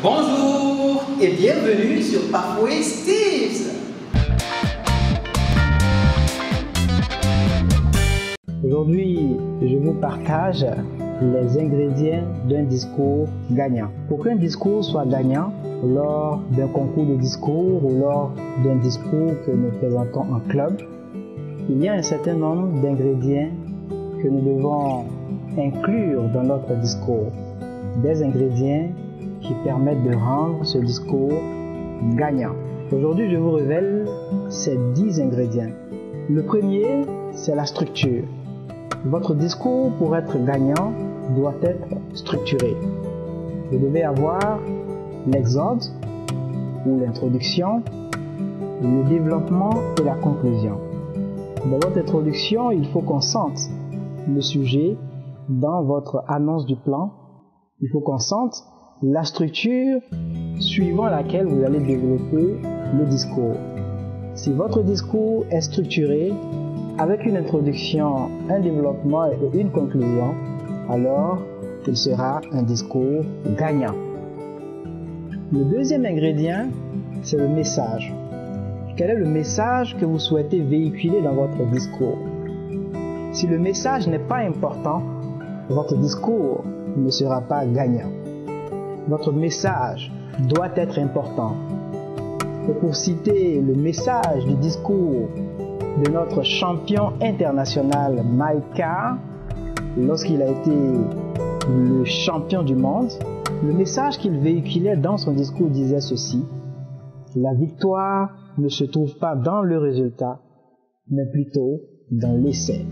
Bonjour et bienvenue sur Pathways Tips. Aujourd'hui, je vous partage les ingrédients d'un discours gagnant. Pour qu'un discours soit gagnant, lors d'un concours de discours ou lors d'un discours que nous présentons en club, il y a un certain nombre d'ingrédients que nous devons inclure dans notre discours. Des ingrédients qui permettent de rendre ce discours gagnant. Aujourd'hui, je vous révèle ces 10 ingrédients. Le premier, c'est la structure. Votre discours, pour être gagnant, doit être structuré. Vous devez avoir l'exode ou l'introduction, le développement et la conclusion. Dans votre introduction, il faut qu'on sente le sujet dans votre annonce du plan. Il faut qu'on sente la structure suivant laquelle vous allez développer le discours. Si votre discours est structuré avec une introduction, un développement et une conclusion, alors il sera un discours gagnant. Le deuxième ingrédient, c'est le message. Quel est le message que vous souhaitez véhiculer dans votre discours? Si le message n'est pas important, votre discours ne sera pas gagnant. Votre message doit être important. Et pour citer le message du discours de notre champion international Mike Carr, lorsqu'il a été le champion du monde, le message qu'il véhiculait dans son discours disait ceci: la victoire ne se trouve pas dans le résultat, mais plutôt dans l'essai.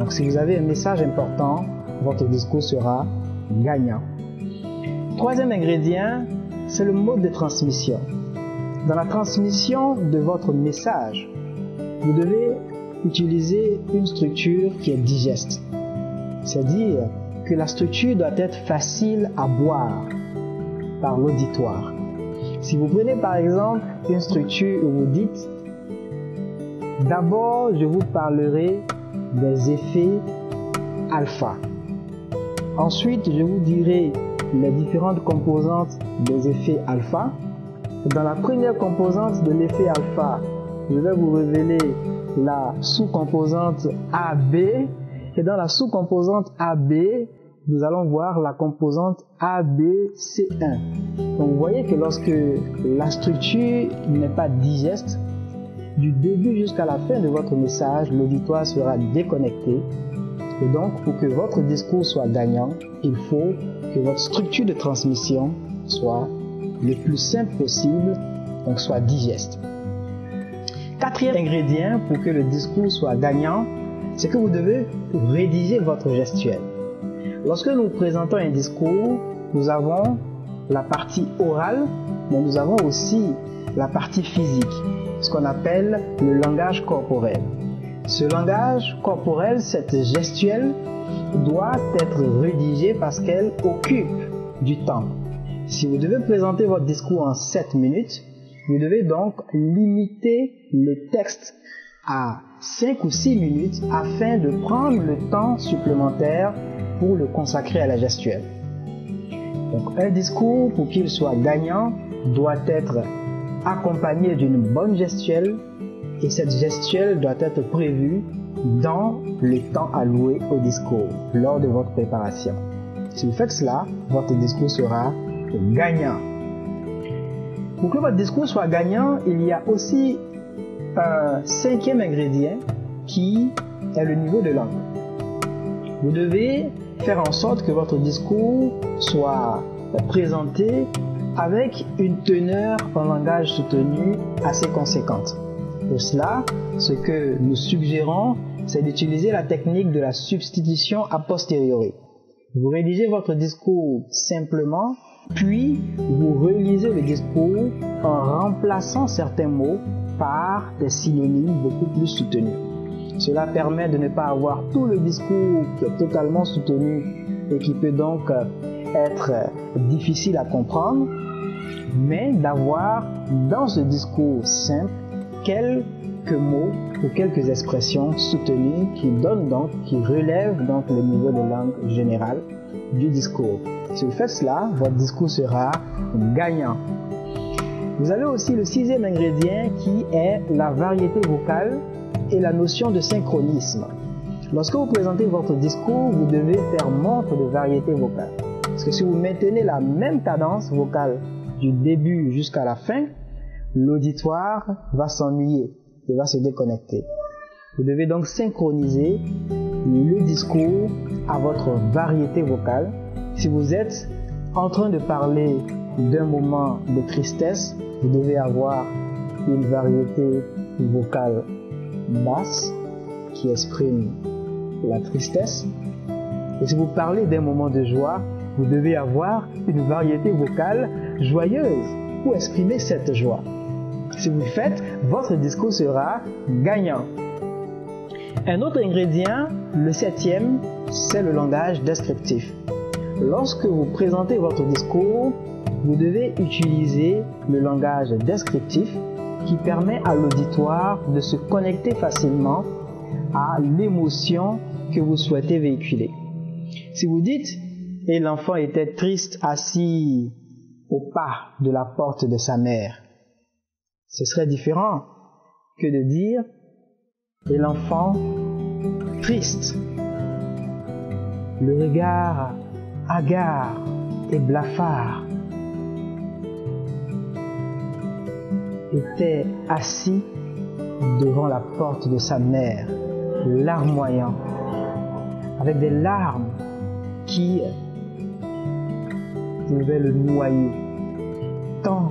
Donc si vous avez un message important, votre discours sera gagnant. Troisième ingrédient, c'est le mode de transmission. Dans la transmission de votre message, vous devez utiliser une structure qui est digeste. C'est-à-dire que la structure doit être facile à boire par l'auditoire. Si vous prenez par exemple une structure où vous dites: d'abord je vous parlerai des effets alpha. Ensuite je vous dirai les différentes composantes des effets alpha. Dans la première composante de l'effet alpha, je vais vous révéler la sous-composante AB, et dans la sous-composante AB, nous allons voir la composante ABC1. Donc vous voyez que lorsque la structure n'est pas digeste, du début jusqu'à la fin de votre message, l'auditoire sera déconnecté. Et donc, pour que votre discours soit gagnant, il faut que votre structure de transmission soit le plus simple possible, donc soit digeste. Quatrième ingrédient pour que le discours soit gagnant, c'est que vous devez rédiger votre gestuelle. Lorsque nous présentons un discours, nous avons la partie orale, mais nous avons aussi la partie physique, ce qu'on appelle le langage corporel. Ce langage corporel, cette gestuelle, doit être rédigée parce qu'elle occupe du temps. Si vous devez présenter votre discours en 7 minutes, vous devez donc limiter le texte à 5 ou 6 minutes afin de prendre le temps supplémentaire pour le consacrer à la gestuelle. Donc un discours, pour qu'il soit gagnant, doit être accompagné d'une bonne gestuelle, et cette gestuelle doit être prévue dans le temps alloué au discours, lors de votre préparation. Si vous faites cela, votre discours sera gagnant. Pour que votre discours soit gagnant, il y a aussi un cinquième ingrédient qui est le niveau de langue. Vous devez faire en sorte que votre discours soit présenté avec une teneur en langage soutenu assez conséquente. Pour cela, ce que nous suggérons, c'est d'utiliser la technique de la substitution a posteriori. Vous rédigez votre discours simplement, puis vous relisez le discours en remplaçant certains mots par des synonymes beaucoup plus soutenus. Cela permet de ne pas avoir tout le discours qui est totalement soutenu et qui peut donc être difficile à comprendre, mais d'avoir dans ce discours simple quelques mots ou quelques expressions soutenues qui relèvent donc le niveau de langue générale du discours. Si vous faites cela, votre discours sera gagnant. Vous avez aussi le sixième ingrédient qui est la variété vocale et la notion de synchronisme. Lorsque vous présentez votre discours, vous devez faire montre de variété vocale. Parce que si vous maintenez la même cadence vocale du début jusqu'à la fin, l'auditoire va s'ennuyer et va se déconnecter. Vous devez donc synchroniser le discours à votre variété vocale. Si vous êtes en train de parler d'un moment de tristesse, vous devez avoir une variété vocale basse qui exprime la tristesse. Et si vous parlez d'un moment de joie, vous devez avoir une variété vocale joyeuse pour exprimer cette joie. Si vous le faites, votre discours sera gagnant. Un autre ingrédient, le septième, c'est le langage descriptif. Lorsque vous présentez votre discours, vous devez utiliser le langage descriptif qui permet à l'auditoire de se connecter facilement à l'émotion que vous souhaitez véhiculer. Si vous dites « Et l'enfant était triste assis au pas de la porte de sa mère », ce serait différent que de dire « Et l'enfant triste, le regard hagard et blafard, était assis devant la porte de sa mère, larmoyant, avec des larmes qui pouvaient le noyer, tant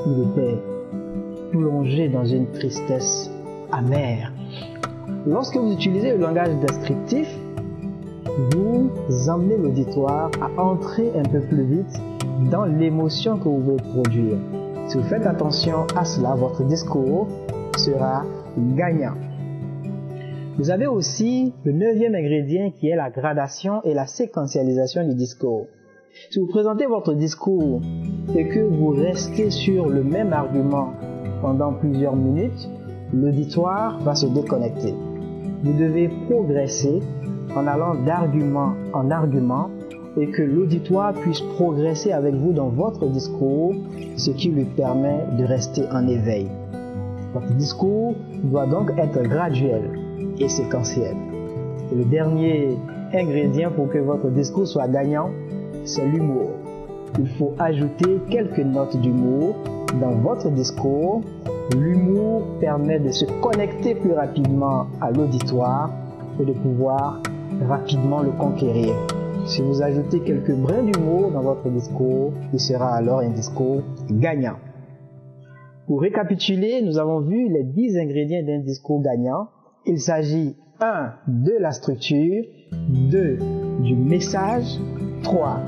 il était plongé dans une tristesse amère. » Lorsque vous utilisez le langage descriptif, vous emmenez l'auditoire à entrer un peu plus vite dans l'émotion que vous voulez produire. Si vous faites attention à cela, votre discours sera gagnant. Vous avez aussi le neuvième ingrédient qui est la gradation et la séquentialisation du discours. Si vous présentez votre discours et que vous restez sur le même argument pendant plusieurs minutes, l'auditoire va se déconnecter. Vous devez progresser en allant d'argument en argument et que l'auditoire puisse progresser avec vous dans votre discours, ce qui lui permet de rester en éveil. Votre discours doit donc être graduel et séquentiel. Et le dernier ingrédient pour que votre discours soit gagnant, c'est l'humour. Il faut ajouter quelques notes d'humour dans votre discours. L'humour permet de se connecter plus rapidement à l'auditoire et de pouvoir rapidement le conquérir. Si vous ajoutez quelques brins d'humour dans votre discours, il sera alors un discours gagnant. Pour récapituler, nous avons vu les 10 ingrédients d'un discours gagnant. Il s'agit 1. De la structure, 2. Du message, 3.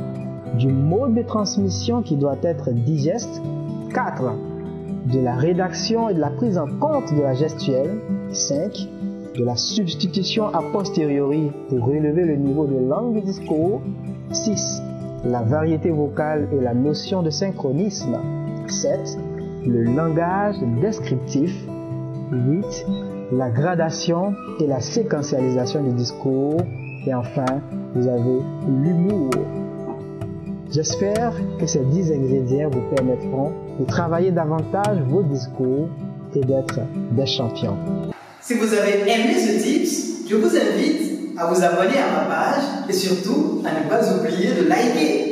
Du mode de transmission qui doit être digeste, 4. De la rédaction et de la prise en compte de la gestuelle, 5. De la substitution a posteriori pour relever le niveau de langue du discours, 6. La variété vocale et la notion de synchronisme, 7. Le langage descriptif, 8. La gradation et la séquentialisation du discours, et enfin, vous avez l'humour. J'espère que ces 10 ingrédients vous permettront de travailler davantage vos discours et d'être des champions. Si vous avez aimé ce tips, je vous invite à vous abonner à ma page et surtout à ne pas oublier de liker.